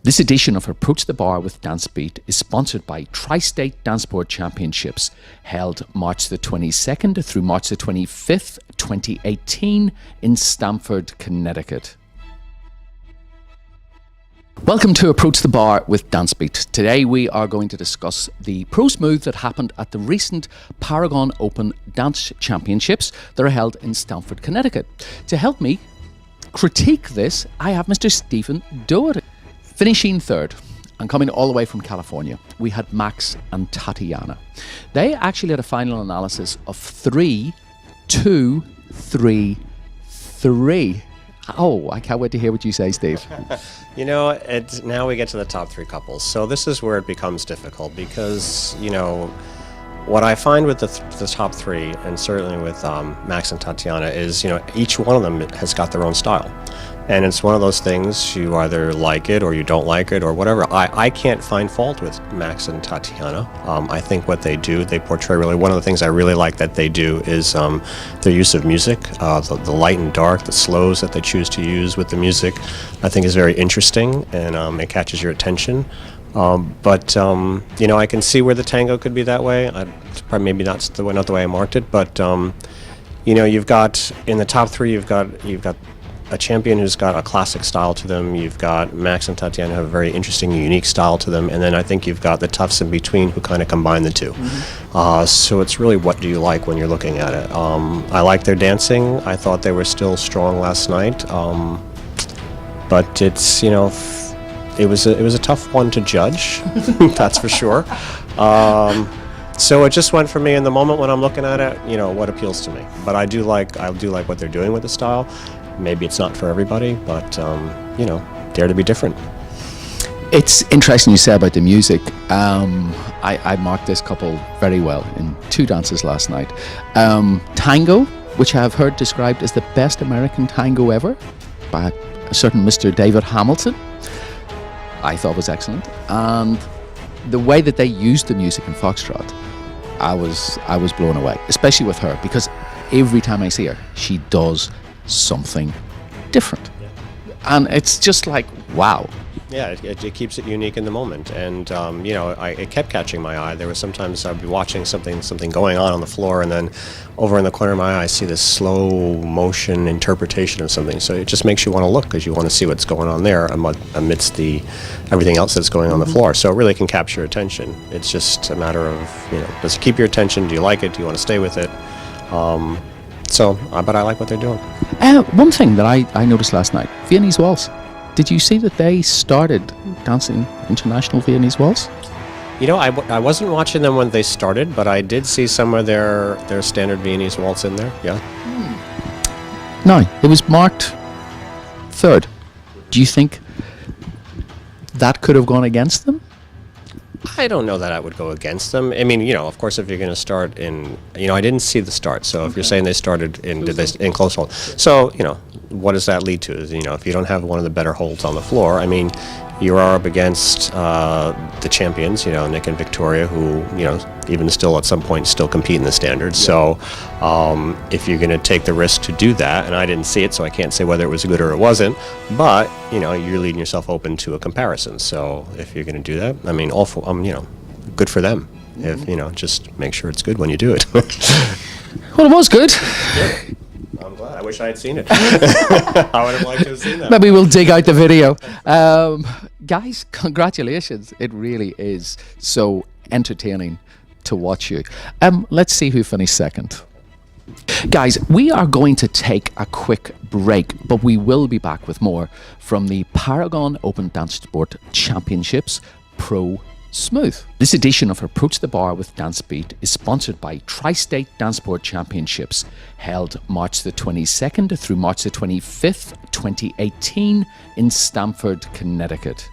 This edition of Approach the Bar with DanceBeat is sponsored by Tri-State Dance Board Championships, held March the 22nd through March the 25th, 2018 in Stamford, Connecticut. Welcome to Approach the Bar with DanceBeat. Today we are going to discuss the pro smooth that happened at the recent Paragon Open Dance Championships that are held in Stamford, Connecticut. To help me critique this, I have Mr. Stephen Doherty. Finishing third and coming all the way from California, we had Max and Tatiana. They actually had a final analysis of 3, 2, 3, 3. Oh, I can't wait to hear what you say, Steve. You know, now we get to the top three couples. So this is where it becomes difficult because, you know, what I find with the top three, and certainly with Max and Tatiana, is, you know, each one of them has got their own style. And it's one of those things, you either like it or you don't like it or whatever. I can't find fault with Max and Tatiana. I think what they do, they portray really, one of the things I really like that they do is their use of music, the light and dark, the slows that they choose to use with the music, I think is very interesting, and it catches your attention. But you know, I can see where the tango could be that way. Probably maybe not the way I marked it, but you know, you've got in the top three, you've got a champion who's got a classic style to them. You've got Max and Tatiana have a very interesting, unique style to them, and then I think you've got the toughs in between who kind of combine the two. Mm-hmm. So it's really, what do you like when you're looking at it? I like their dancing. I thought they were still strong last night, but it's, you know, it was a tough one to judge. That's for sure. So it just went for me in the moment when I'm looking at it, you know, what appeals to me. But I do like what they're doing with the style. Maybe it's not for everybody, but you know, dare to be different. It's interesting you say about the music. I marked this couple very well in 2 dances last night. Tango, which I have heard described as the best American tango ever by a certain Mr. David Hamilton, I thought was excellent. And the way that they used the music in Foxtrot, I was blown away, especially with her, because every time I see her, she does something different. Yeah. And it's just like, wow. Yeah, it keeps it unique in the moment, and you know, it kept catching my eye. There was sometimes I'd be watching something going on the floor, and then over in the corner of my eye, I see this slow motion interpretation of something. So it just makes you want to look, because you want to see what's going on there amidst everything else that's going on the floor. So it really can capture your attention. It's just a matter of, you know, does it keep your attention? Do you like it? Do you want to stay with it? But I like what they're doing. One thing that I noticed last night, Viennese Waltz. Did you see that they started dancing international Viennese Waltz? You know, I wasn't watching them when they started, but I did see some of their standard Viennese Waltz in there, yeah. No, it was marked third. Do you think that could have gone against them? I don't know that I would go against them. I mean, you know, of course, if you're going to start in, you know, I didn't see the start. So if you're saying they started in close hold, so, you know, what does that lead to? Is, you know, if you don't have one of the better holds on the floor, I mean, you are up against the champions, you know, Nick and Victoria, who, you know, even still at some point still compete in the standards. Yeah. So if you're going to take the risk to do that, and I didn't see it, so I can't say whether it was good or it wasn't, but, you know, you're leaving yourself open to a comparison. So if you're going to do that, I mean, you know, good for them. If, you know, just make sure it's good when you do it. Well, it was good. Yeah. I'm glad. I wish I had seen it. I would have liked to have seen that. Maybe we'll dig out the video. Guys, congratulations. It really is so entertaining to watch you. Let's see who finished second. Guys, we are going to take a quick break, but we will be back with more from the Paragon Open Dance Board Championships Pro Smooth. This edition of Approach the Bar with DanceBeat is sponsored by Tri-State Dance Board Championships, held March the 22nd through March the 25th, 2018 in Stamford, Connecticut.